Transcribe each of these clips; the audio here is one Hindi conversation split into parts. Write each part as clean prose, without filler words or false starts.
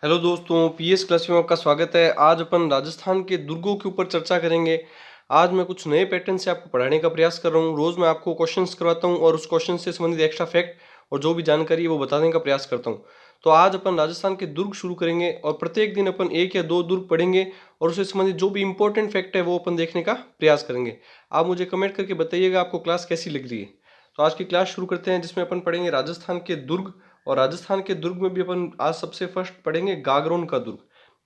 हेलो दोस्तों, पीएस क्लास में आपका स्वागत है। आज अपन राजस्थान के दुर्गों के ऊपर चर्चा करेंगे। आज मैं कुछ नए पैटर्न से आपको पढ़ाने का प्रयास कर रहा हूँ। रोज मैं आपको क्वेश्चंस करवाता हूँ और उस क्वेश्चन से संबंधित एक्स्ट्रा फैक्ट और जो भी जानकारी है वो बताने का प्रयास करता हूँ। तो आज अपन राजस्थान के दुर्ग शुरू करेंगे और प्रत्येक दिन अपन एक या दो दुर्ग पढ़ेंगे और उससे संबंधित जो भी इंपॉर्टेंट फैक्ट है वो अपन देखने का प्रयास करेंगे। आप मुझे कमेंट करके बताइएगा आपको क्लास कैसी लग रही है। तो आज की क्लास शुरू करते हैं, जिसमें अपन पढ़ेंगे राजस्थान के दुर्ग। और राजस्थान के दुर्ग में भी अपन आज सबसे फर्स्ट पढ़ेंगे गागरोन का दुर्ग।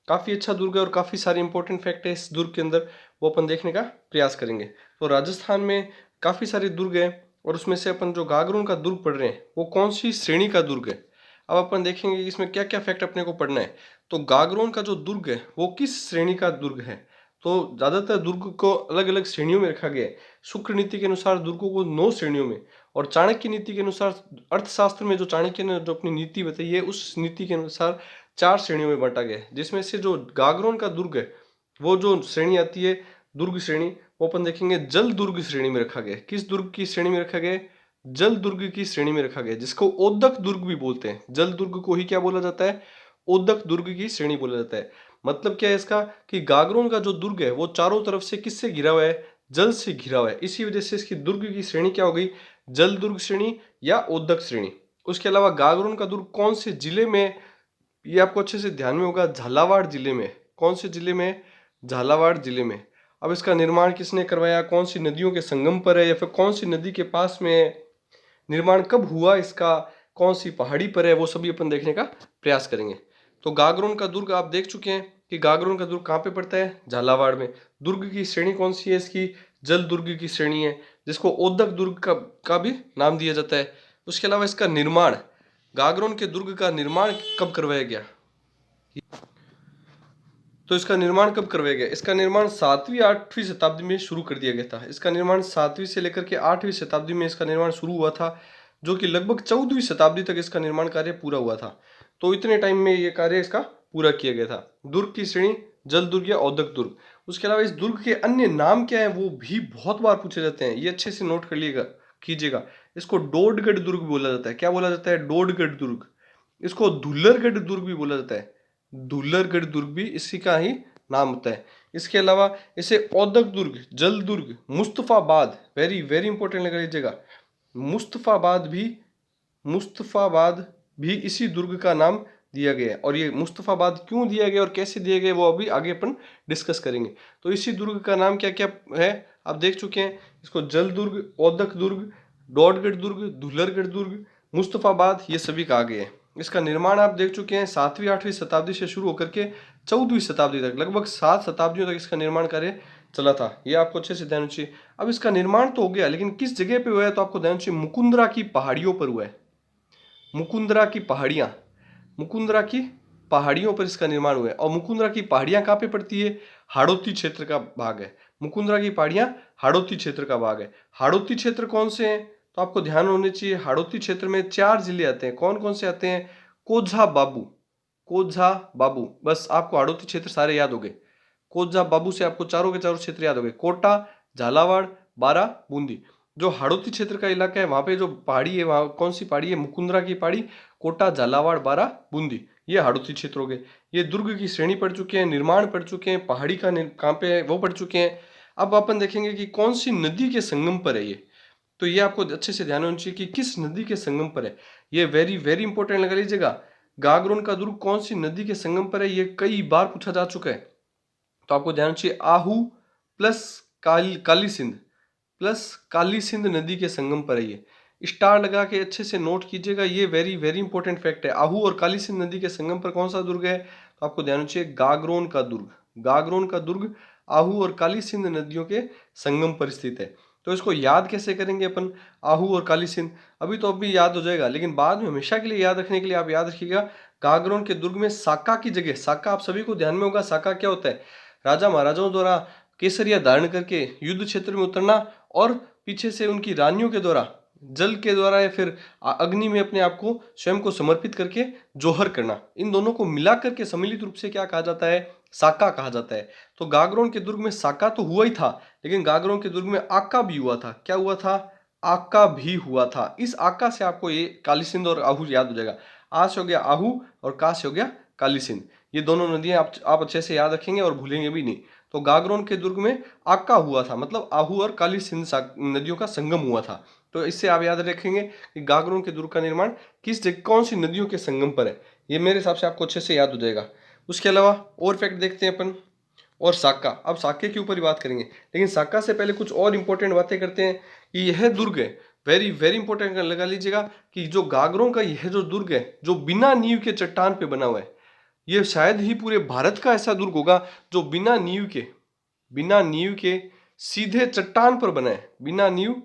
काफी अच्छा दुर्ग है और काफी सारे इंपॉर्टेंट फैक्ट है इस दुर्ग के अंदर, वो अपन देखने का प्रयास करेंगे। तो राजस्थान में काफी सारे दुर्ग हैं और उसमें से अपन जो गागरोन का दुर्ग पढ़ रहे हैं वो कौन सी श्रेणी का दुर्ग है। अब अपन देखेंगे कि इसमें क्या क्या फैक्ट अपने को पढ़ना है। तो गागरोन का जो दुर्ग है वो किस श्रेणी का दुर्ग है। तो ज्यादातर दुर्ग को अलग अलग श्रेणियों में रखा गया है। शुक्र नीति के अनुसार दुर्गों को 9 श्रेणियों में, और चाणक्य नीति के अनुसार अर्थशास्त्र में जो चाणक्य ने जो अपनी नीति बताई है उस नीति के अनुसार 4 श्रेणियों में बांटा गया है। जिसमें से जो गागरोन का दुर्ग है वो जो श्रेणी आती है दुर्ग श्रेणी, वो अपन देखेंगे जल दुर्ग श्रेणी में रखा गया है। किस दुर्ग की श्रेणी में रखा गया है? जल दुर्ग की श्रेणी में रखा गया है, जिसको ओदक दुर्ग भी बोलते हैं। जल दुर्ग को ही क्या बोला जाता है? ओदक दुर्ग की श्रेणी बोला जाता है। मतलब क्या है इसका कि गागरोन का जो दुर्ग है वो चारों तरफ से किससे घिरा हुआ है? जल से घिरा हुआ है। इसी वजह से इसकी दुर्ग की श्रेणी क्या हो गई? जल दुर्ग श्रेणी या ओदक श्रेणी। उसके अलावा गागरोन का दुर्ग कौन से जिले में, ये आपको अच्छे से ध्यान में होगा, झालावाड़ जिले में। कौन से जिले में? झालावाड़ जिले में। अब इसका निर्माण किसने करवाया? कौन सी नदियों के संगम पर है या फिर कौन सी नदी के पास में है? निर्माण कब हुआ इसका? कौन सी पहाड़ी पर है? वो सभी अपन देखने का प्रयास करेंगे। तो गागरोन का दुर्ग आप देख चुके हैं कि गागरोन का दुर्ग कहाँ पे पड़ता है? झालावाड़ में। दुर्ग की श्रेणी कौन सी है इसकी? जल दुर्ग की श्रेणी है, जिसको ओदक दुर्ग का भी नाम दिया जाता है। उसके अलावा इसका निर्माण, गागरोन के दुर्ग का निर्माण कब करवाया गया? तो इसका निर्माण कब करवाया गया? इसका निर्माण 7वीं 8वीं शताब्दी में शुरू कर दिया गया था। इसका निर्माण 7वीं से लेकर के 8वीं शताब्दी में इसका निर्माण शुरू हुआ था, जो कि लगभग 14वीं शताब्दी तक इसका निर्माण कार्य पूरा हुआ था। तो इतने टाइम में ये कार्य इसका पूरा किया गया था। दुर्ग की श्रेणी जल दुर्ग या औदक दुर्ग। उसके अलावा इस दुर्ग के अन्य नाम क्या है वो भी बहुत बार पूछे जाते हैं, ये अच्छे से नोट कर लीजिएगा कीजिएगा। इसको डोडगढ़ दुर्ग बोला जाता है। क्या बोला जाता है? डोडगढ़ दुर्ग। इसको धुल्लरगढ़ दुर्ग भी बोला जाता है। धुल्लरगढ़ दुर्ग भी इसी का ही नाम होता है। इसके अलावा इसे औदक दुर्ग, जल दुर्ग, मुस्तफाबाद, वेरी वेरी इंपॉर्टेंट लगा लीजिएगा, मुस्तफाबाद भी, मुस्तफाबाद भी इसी दुर्ग का नाम दिया गया है। और ये मुस्तफाबाद क्यों दिया गया और कैसे दिया गया वो अभी आगे अपन डिस्कस करेंगे। तो इसी दुर्ग का नाम क्या क्या है आप देख चुके हैं। इसको जल दुर्ग, औदक दुर्ग, डोडगढ़ दुर्ग, धुल्लरगढ़ दुर्ग, मुस्तफाबाद, ये सभी कहा गया है। इसका निर्माण आप देख चुके हैं 7वीं 8वीं शताब्दी से शुरू होकर के 14वीं शताब्दी तक, लगभग 7 शताब्दियों तक इसका निर्माण कार्य चला था। ये आपको अच्छे से ध्यान चाहिए। अब इसका निर्माण तो हो गया, लेकिन किस जगह पे हुआ है तो आपको ध्यान चाहिए, मुकुंदरा की पहाड़ियों पर हुआ है। मुकुंदरा की पहाड़ियां, मुकुंदरा की पहाड़ियों पर इसका निर्माण हुआ है। और मुकुंदरा की पहाड़ियां कहाँ पे पड़ती है? हाड़ौती क्षेत्र का भाग है। मुकुंदरा की पहाड़ियां हाड़ौती क्षेत्र का भाग है। हाड़ौती क्षेत्र कौन से हैं तो आपको ध्यान होने चाहिए। हाड़ौती क्षेत्र में 4 जिले आते हैं। कौन कौन से आते हैं? कोझा बाबू, कोझा बाबू, बस आपको हाड़ौती क्षेत्र सारे याद हो गए। कोझा बाबू से आपको चारों के चारों क्षेत्र याद हो गए। कोटा, झालावाड़, बारा, बूंदी। जो हाड़ौती क्षेत्र का इलाका है वहां पे जो पहाड़ी है, वहां कौन सी पहाड़ी है? मुकुंदरा की पहाड़ी। कोटा, झालावाड़, बारा, बूंदी, ये हाड़ौती क्षेत्र हो गए। ये दुर्ग की श्रेणी पढ़ चुके हैं, निर्माण पढ़ चुके हैं, पहाड़ी का कहाँ पे है वो पढ़ चुके हैं। अब अपन देखेंगे कि कौन सी नदी के संगम पर है ये। तो ये आपको अच्छे से ध्यान होना चाहिए कि किस नदी के संगम पर है। ये वेरी वेरी इंपॉर्टेंट लगा लीजिएगा। गागरोन का दुर्ग कौन सी नदी के संगम पर है, ये कई बार पूछा जा चुका है। तो आपको ध्यान चाहिए, आहू प्लस काली सिंध प्लस काली सिंध नदी के संगम पर है ये। स्टार लगा के अच्छे से नोट कीजिएगा, ये वेरी वेरी इंपॉर्टेंट फैक्ट है। आहू और काली सिंध नदी के संगम पर कौन सा दुर्ग है तो आपको ध्यान चाहिए, गागरोन का दुर्ग। गागरोन का दुर्ग आहू और काली सिंध नदियों के संगम पर स्थित है। तो इसको याद कैसे करेंगे अपन? आहू और काली सिंध अभी याद हो जाएगा, लेकिन बाद में हमेशा के लिए याद रखने के लिए आप याद रखिएगा, गागरोन के दुर्ग में साका की जगह, साका आप सभी को ध्यान में होगा, साका क्या होता है? राजा महाराजाओं द्वारा केसरिया धारण करके युद्ध क्षेत्र में उतरना और पीछे से उनकी रानियों के द्वारा जल के द्वारा या फिर अग्नि में अपने आप को स्वयं को समर्पित करके जोहर करना, इन दोनों को मिलाकर के सम्मिलित रूप से क्या कहा जाता है? साका कहा जाता है। तो गागरोन के दुर्ग में साका तो हुआ ही था, लेकिन गागरोन के दुर्ग में आका भी हुआ था। क्या हुआ था? आका भी हुआ था। इस आका से आपको ये काली सिंध और आहू याद हो जाएगा। आ से हो गया आहू और का से हो गया काली सिंध। ये दोनों नदियां आप अच्छे से याद रखेंगे और भूलेंगे भी नहीं। तो गागरोन के दुर्ग में आका हुआ था, मतलब आहू और काली सिंध नदियों का संगम हुआ था। तो इससे आप याद रखेंगे कि गागरोन के दुर्ग का निर्माण किस जगह, कौन सी नदियों के संगम पर है। ये मेरे हिसाब से आपको अच्छे से याद हो जाएगा। उसके अलावा और फैक्ट देखते हैं अपन। और साका, अब साके के ऊपर ही बात करेंगे, लेकिन साका से पहले कुछ और इंपॉर्टेंट बातें करते हैं कि यह दुर्ग है, वेरी वेरी इंपॉर्टेंट लगा लीजिएगा, कि जो गागरों का यह जो दुर्ग है जो बिना नींव के चट्टान पे बना हुआ है, यह शायद ही पूरे भारत का ऐसा दुर्ग होगा जो बिना नींव के सीधे चट्टान पर बना है। बिना नींव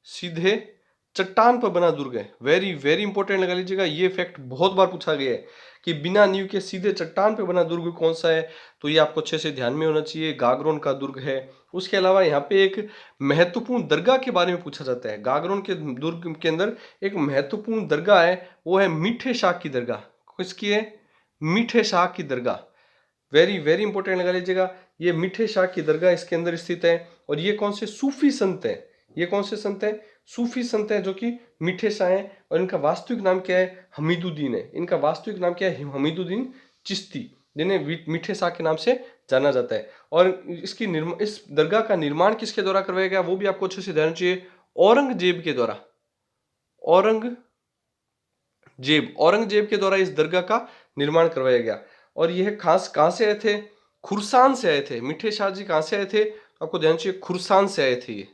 सीधे चट्टान पर बना दुर्ग है। वेरी वेरी इंपॉर्टेंट लगा लीजिएगा, ये फैक्ट बहुत बार पूछा गया है कि बिना नींव के सीधे चट्टान पर बना दुर्ग कौन सा है। तो ये आपको अच्छे से ध्यान में होना चाहिए, गागरोन का दुर्ग है। उसके अलावा यहाँ पे एक महत्वपूर्ण दरगाह के बारे में पूछा जाता है। गागरोन के दुर्ग के अंदर एक महत्वपूर्ण दरगाह है, वो है मीठे शाह की दरगाह। किसकी है? मीठे शाह की दरगाह। वेरी वेरी इंपॉर्टेंट लगा लीजिएगा, ये मीठे शाह की दरगाह इसके अंदर स्थित है। और ये कौन से सूफी संत है? ये कौन से संत है? सूफी संत है, जो कि मीठे शाह हैं। और इनका वास्तविक नाम क्या है? हमीदुद्दीन है। इनका वास्तविक नाम क्या है? हमीदुद्दीन चिश्ती, जिन्हें मीठे शाह के नाम से जाना जाता है। और इस दरगाह का निर्माण किसके द्वारा करवाया गया, वो भी आपको अच्छे से ध्यान चाहिए। औरंगजेब के द्वारा। औरंगजेब के द्वारा इस दरगाह का निर्माण करवाया गया। और यह खास कहां से आए थे? खुरसान से आए थे। मीठे शाह जी कहां से आए थे? तो आपको ध्यान चाहिए, खुरसान से आए थे। ये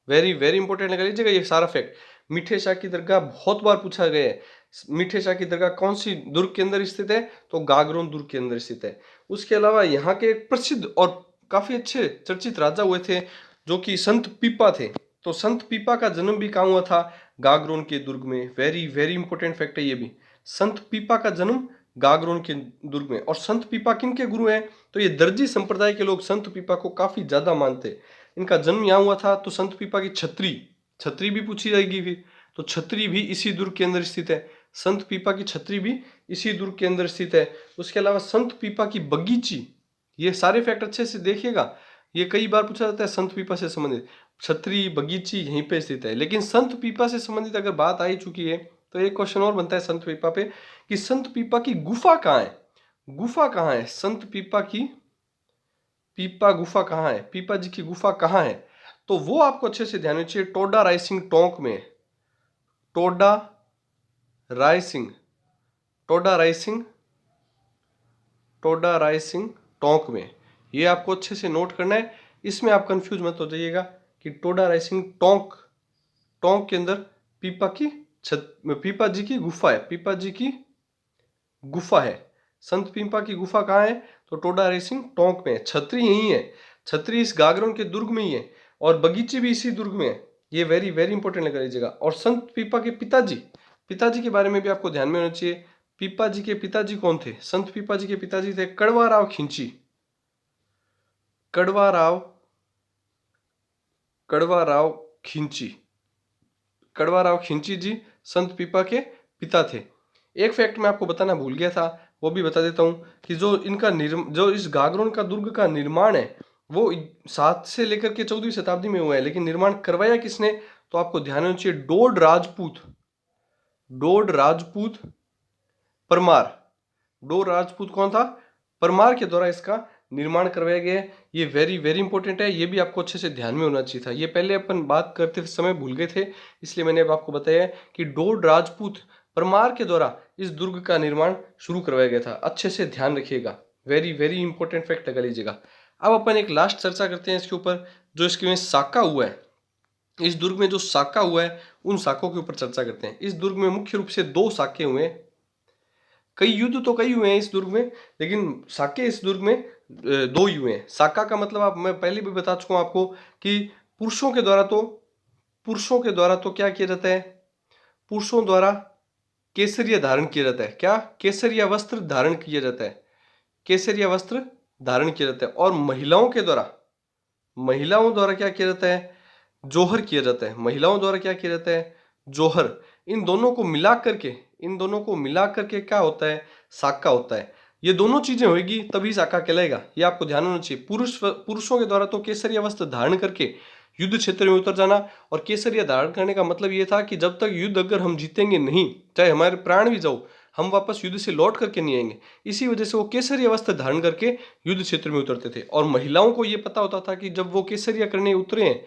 वेरी वेरी इंपॉर्टेंट लगा लीजिएगा ये सारा फैक्ट। मीठे शाह की दरगाह बहुत बार पूछा गया है। मीठे शाह की दरगाह कौन सी दुर्ग के अंदर स्थित है? तो गागरोन दुर्ग के अंदर स्थित है। उसके अलावा यहाँ के एक प्रसिद्ध और काफी अच्छे चर्चित राजा हुए थे, जो कि संत पीपा थे। तो संत पीपा का जन्म भी कहाँ हुआ था? गागरोन के दुर्ग में। वेरी वेरी इंपॉर्टेंट फैक्ट है ये भी। संत पीपा का जन्म गागरोन के दुर्ग में। और संत पीपा किन के गुरु हैं? तो ये दर्जी संप्रदाय के लोग संत पीपा को काफी ज्यादा मानते। इनका जन्म यहाँ हुआ था। तो संत पीपा की छत्री भी पूछी जाएगी फिर, तो छत्री भी इसी दुर्ग के अंदर स्थित है। संत पीपा की छत्री भी इसी दुर्ग के अंदर स्थित है। उसके अलावा संत पीपा की बगीची, ये सारे फैक्ट अच्छे से देखिएगा, ये कई बार पूछा जाता है संत पीपा से संबंधित। छत्री बगीची यहीं पे स्थित है। लेकिन संत पीपा से संबंधित अगर बात आई चुकी है तो एक क्वेश्चन और बनता है संत पीपा पे, कि संत पीपा की गुफा कहाँ है? गुफा कहाँ है संत पीपा की? पीपा गुफा कहाँ है? पीपा जी की गुफा कहाँ है? तो वो आपको अच्छे से ध्यान रखिए, टोडा रायसिंग टोंक में। टोडा रायसिंग टोंक में। ये आपको अच्छे से नोट करना है, इसमें आप कंफ्यूज मत हो जाइएगा कि टोडा रायसिंग टोंक के अंदर पीपा जी की गुफा है। पीपा जी की गुफा है। संत पीपा की गुफा कहाँ है? तो टोडा रायसिंग टोंक में। छतरी यही है, छतरी इस गागरोन के दुर्ग में ही है, और बगीचे भी इसी दुर्ग में है। ये वेरी वेरी इंपॉर्टेंट लगा लीजिएगा। और संत पीपा के पिताजी के बारे में भी आपको ध्यान में होना चाहिए। पीपा जी के पिताजी कौन थे? संत पीपा जी के पिताजी थे कड़वा राव खिंची जी संत पीपा के पिता थे। एक फैक्ट मैं आपको बताना भूल गया था, वो भी बता देता हूं, कि जो इस गागरोन का दुर्ग का निर्माण है वो 7 से लेकर के 14वीं शताब्दी में हुआ है। लेकिन निर्माण करवाया किसने? तो आपको ध्यान होना चाहिए, डोड राजपूत कौन था? परमार के द्वारा इसका निर्माण करवाया गया है। ये वेरी वेरी इंपॉर्टेंट है, ये भी आपको अच्छे से ध्यान में होना चाहिए था। ये पहले अपन बात करते समय भूल गए थे, इसलिए मैंने अब आपको बताया कि डोड राजपूत परमार के द्वारा इस दुर्ग का निर्माण शुरू करवाया गया था। अच्छे से ध्यान रखिएगा, वेरी वेरी इंपॉर्टेंट फैक्ट लगा लीजिएगा। अब अपन एक लास्ट चर्चा करते हैं इसके ऊपर, जो इसके में साका हुआ है। इस दुर्ग में जो साका हुआ है उन साकों के ऊपर चर्चा करते हैं। इस दुर्ग में मुख्य रूप से 2 साके हुए हैं। कई युद्ध तो कई हुए हैं इस दुर्ग में, लेकिन साके इस दुर्ग में 2 ही हुए हैं। साका का मतलब मैं पहले भी बता चुका हूं आपको कि पुरुषों के द्वारा तो क्या किया जाता है? पुरुषों द्वारा केसरिया धारण किया जाता है। क्या? केसरिया वस्त्र धारण किया जाता है। और महिलाओं द्वारा क्या किया जाता है? जोहर किया जाता है। महिलाओं द्वारा क्या किया जाता है? जोहर। इन दोनों को मिला करके क्या होता है? साका होता है। ये दोनों चीजें होगी तभी साका कहलाएगा, ये आपको ध्यान होना चाहिए। पुरुषों के द्वारा तो केसरिया वस्त्र धारण करके युद्ध क्षेत्र में उतर जाना, और केसरिया धारण करने का मतलब ये था कि जब तक युद्ध अगर हम जीतेंगे नहीं, चाहे हमारे प्राण भी जाओ, हम वापस युद्ध से लौट करके नहीं आएंगे। इसी वजह से वो केसरिया वस्त्र धारण करके युद्ध क्षेत्र में उतरते थे। और महिलाओं को ये पता होता था कि जब वो केसरिया करने उतरे हैं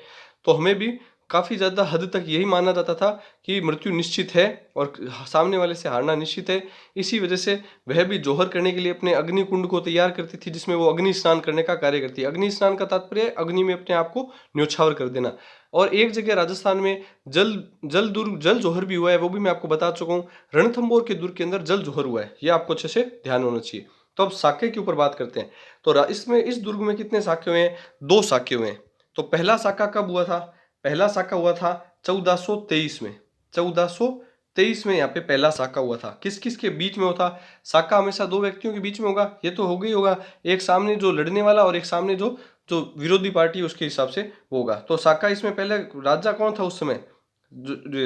तो हमें भी काफ़ी ज़्यादा हद तक यही माना जाता था कि मृत्यु निश्चित है और सामने वाले से हारना निश्चित है। इसी वजह से वह भी जौहर करने के लिए अपने अग्नि कुंड को तैयार करती थी, जिसमें वो अग्नि स्नान करने का कार्य करती है। अग्नि स्नान का तात्पर्य अग्नि में अपने आप को न्योछावर कर देना। और एक जगह राजस्थान में जल जौहर भी हुआ है, वो भी मैं आपको बता चुका हूँ। रणथंभौर के दुर्ग के अंदर जल जौहर हुआ है, ये आपको अच्छे से ध्यान होना चाहिए। तो अब साके के ऊपर बात करते हैं। तो इसमें इस दुर्ग में कितने साके हुए हैं? 2 साके हुए हैं। तो पहला साका कब हुआ था? पहला साका हुआ था 1423 में। 1423 में यहाँ पे पहला साका हुआ था। किस किस के बीच में होता? साका हमेशा 2 व्यक्तियों के बीच में होगा, ये तो होगा ही होगा। एक सामने जो लड़ने वाला और एक सामने जो जो विरोधी पार्टी है उसके हिसाब से होगा। तो साका इसमें पहले राजा कौन था उस समय?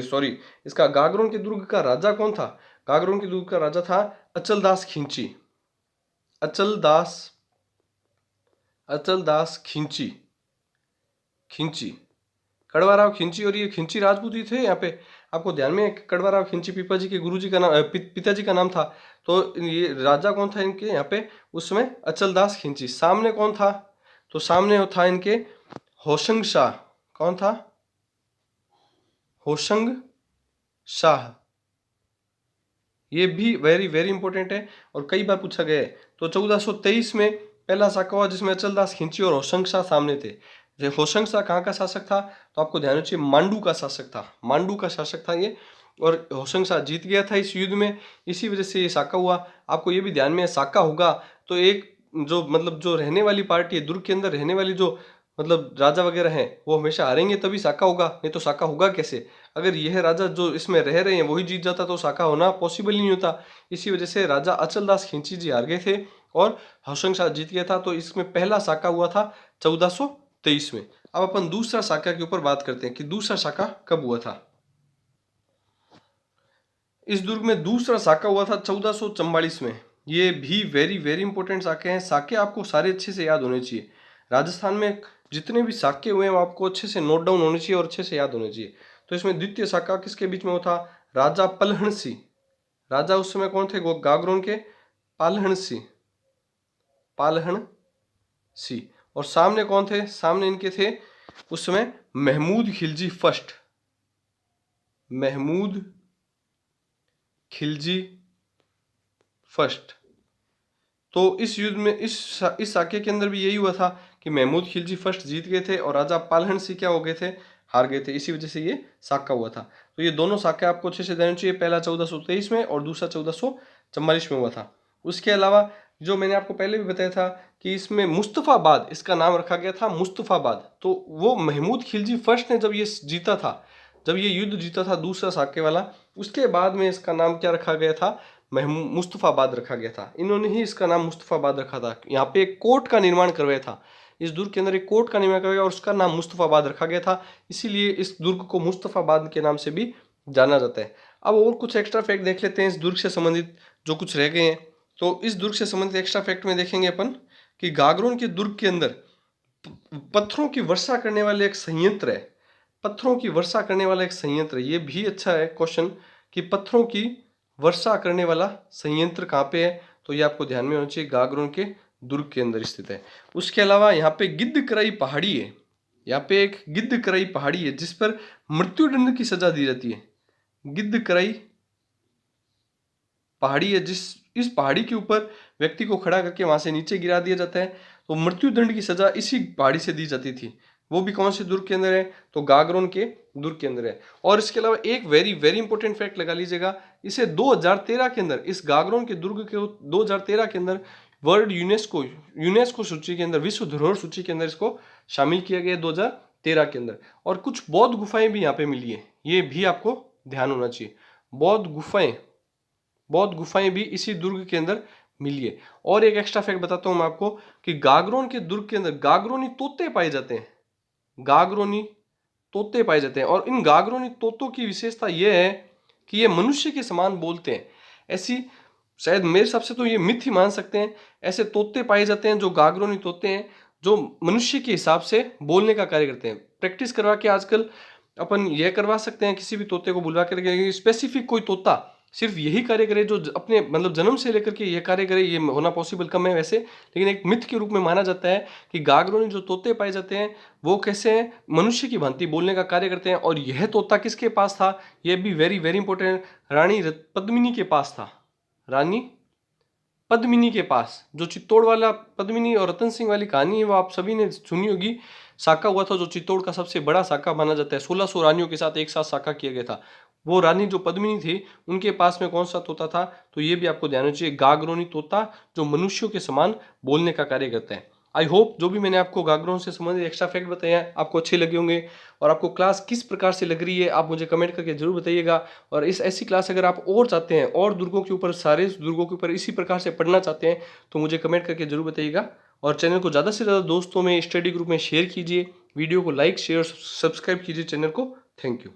सॉरी, इसका गागरोन के दुर्ग का राजा कौन था? गागरोन के दुर्ग का राजा था अचलदास खिंची। अचलदास खिंची खिंची कड़वाराव खिंची। और ये खिंची राजपूत ही थे। यहाँ पे आपको ध्यान में कड़वाराव खिंची पिताजी के गुरुजी का नाम पिताजी का नाम था। तो ये राजा कौन था इनके यहाँ पे उस समय? अचलदास खिंची। सामने कौन था? तो सामने था इनके होशंग शाह। कौन था? होशंग शाह। ये भी वेरी वेरी इंपॉर्टेंट है और कई बार पूछा गया है। तो 1423 में पहला साका हुआ जिसमें अचलदास खिंची और होशंग शाह सामने थे। होशंग शाह कहाँ का शासक था? तो आपको ध्यान रखिए, मांडू का शासक था। मांडू का शासक था ये। और होशंग शाह जीत गया था इस युद्ध में, इसी वजह से ये साका हुआ। आपको ये भी ध्यान में साका होगा तो एक जो मतलब जो रहने वाली पार्टी है, दुर्ग के अंदर रहने वाली जो मतलब राजा वगैरह हैं, वो हमेशा हारेंगे तभी साका होगा, नहीं तो साका होगा कैसे? अगर यह राजा जो इसमें रह रहे हैं वही जीत जाता तो साका होना पॉसिबल ही नहीं होता। इसी वजह से राजा अचलदास खिंची जी हार गए थे और होशंग शाह जीत गया था। तो इसमें पहला साका हुआ था 1423 में। अब अपन दूसरा साका के ऊपर बात करते हैं कि दूसरा साका कब हुआ था। इस दुर्ग में दूसरा साका हुआ था 1444 में। ये भी वेरी वेरी इंपॉर्टेंट साके हैं। साके आपको सारे अच्छे से याद होने चाहिए। राजस्थान में जितने भी साके हुए हैं वो आपको अच्छे से नोट डाउन होने चाहिए और अच्छे से याद होने चाहिए। तो इसमें द्वितीय साका किसके बीच में हुआ था? राजा पलहण सिंह। राजा उस समय कौन थे? गागरोन के पालहण सिंह। पालहण सिंह। और सामने कौन थे? सामने इनके थे उस समय महमूद खिलजी फर्स्ट। महमूद खिलजी फर्स्ट। तो इस युद्ध में इस साके के अंदर भी यही हुआ था कि महमूद खिलजी फर्स्ट जीत गए थे और राजा पालहण सिंह क्या हो गए थे? हार गए थे। इसी वजह से ये साका हुआ था। तो ये दोनों साके आपको अच्छे से देने चाहिए। पहला 1423 में और दूसरा 1444 में हुआ था। उसके अलावा जो मैंने आपको पहले भी बताया था कि इसमें मुस्तफाबाद इसका नाम रखा गया था, मुस्तफाबाद। तो वो महमूद खिलजी फर्स्ट ने जब ये जीता था, जब ये युद्ध जीता था दूसरा साके वाला, उसके बाद में इसका नाम क्या रखा गया था? मुस्तफाबाद रखा गया था। इन्होंने ही इसका नाम मुस्तफाबाद रखा था। यहाँ पे एक कोर्ट का निर्माण करवाया था। इस दुर्ग के अंदर एक कोर्ट का निर्माण करवाया और उसका नाम मुस्तफाबाद रखा गया था। इसीलिए इस दुर्ग को मुस्तफाबाद के नाम से भी जाना जाता है। अब और कुछ एक्स्ट्रा फैक्ट देख लेते हैं इस दुर्ग से संबंधित जो कुछ रह गए हैं। तो इस दुर्ग से संबंधित एक्स्ट्रा फैक्ट में देखेंगे अपन कि गागरोन के दुर्ग के अंदर पत्थरों की वर्षा करने वाले एक संयंत्र है। पत्थरों की वर्षा करने वाला एक संयंत्र, ये भी अच्छा है क्वेश्चन कि पत्थरों की वर्षा करने वाला संयंत्र कहाँ पे है? तो ये आपको ध्यान में होना चाहिए, गागरोन के दुर्ग के अंदर स्थित है। उसके अलावा यहाँ पे गिद्धकराई पहाड़ी है। यहाँ पे एक गिद्धकराई पहाड़ी है जिस पर मृत्युदंड की सजा दी जाती है। गिद्धकराई पहाड़ी है जिस इस पहाड़ी के ऊपर व्यक्ति को खड़ा करके वहां से नीचे गिरा दिया जाता है। तो मृत्युदंड की सजा इसी पहाड़ी से दी जाती थी। वो भी कौन से दुर्ग के अंदर है? तो गागरोन के दुर्ग के अंदर है। और इसके अलावा एक वेरी वेरी इंपॉर्टेंट फैक्ट लगा लीजिएगा, इसे 2013 के अंदर, इस गागरोन के दुर्ग के 2013 के अंदर वर्ल्ड यूनेस्को सूची के अंदर, विश्व धरोहर सूची के अंदर इसको शामिल किया गया 2013 के अंदर। और कुछ बौद्ध गुफाएं भी यहाँ पे मिली है, ये भी आपको ध्यान होना चाहिए। बौद्ध गुफाएं भी इसी दुर्ग के अंदर मिली है। और एक एक्स्ट्रा फैक्ट बताता हूं मैं आपको कि गागरोन के दुर्ग के अंदर गागरोनी तोते पाए जाते हैं। गागरोनी तोते पाए जाते हैं और इन गागरोनी तोतों की विशेषता यह है कि ये मनुष्य के समान बोलते हैं। ऐसी शायद मेरे हिसाब से तो ये मिथ ही मान सकते हैं। ऐसे तोते पाए जाते हैं जो गागरोनी तोते हैं, जो मनुष्य के हिसाब से बोलने का कार्य करते हैं। प्रैक्टिस करवा के आजकल अपन यह करवा सकते हैं, किसी भी तोते को बुलवा करके स्पेसिफिक कोई तोता सिर्फ यही कार्य करे जो अपने मतलब जन्म से लेकर के ये कार्य करे, ये होना पॉसिबल कम है वैसे, लेकिन एक मिथ के रूप में माना जाता है कि गागरोनी जो तोते पाए जाते हैं वो कैसे हैं, मनुष्य की भांति बोलने का कार्य करते हैं। और यह तोता किसके पास था, यह भी वेरी वेरी इंपॉर्टेंट, रानी पद्मिनी के पास था। रानी पद्मिनी के पास, जो चित्तौड़ वाला पद्मिनी और रतन सिंह वाली कहानी है वो आप सभी ने सुनी होगी। साका हुआ था जो चित्तौड़ का सबसे बड़ा साका माना जाता है, 1600 रानियों के साथ एक साथ साका किया गया था। वो रानी जो पद्मिनी थी उनके पास में कौन सा तोता था, तो ये भी आपको ध्यान रखना चाहिए, गागरोनी तोता, जो मनुष्यों के समान बोलने का कार्य करता है। आई होप जो भी मैंने आपको गागरों से संबंधित एक्स्ट्रा फैक्ट बताए हैं आपको अच्छे लगे होंगे, और आपको क्लास किस प्रकार से लग रही है आप मुझे कमेंट करके जरूर बताइएगा। और इस ऐसी क्लास अगर आप और चाहते हैं, और दुर्गों के ऊपर, सारे दुर्गों के ऊपर इसी प्रकार से पढ़ना चाहते हैं, तो मुझे कमेंट करके जरूर बताइएगा। और चैनल को ज़्यादा से ज़्यादा दोस्तों में, स्टडी ग्रुप में शेयर कीजिए, वीडियो को लाइक शेयर सब्सक्राइब कीजिए चैनल को। Thank you.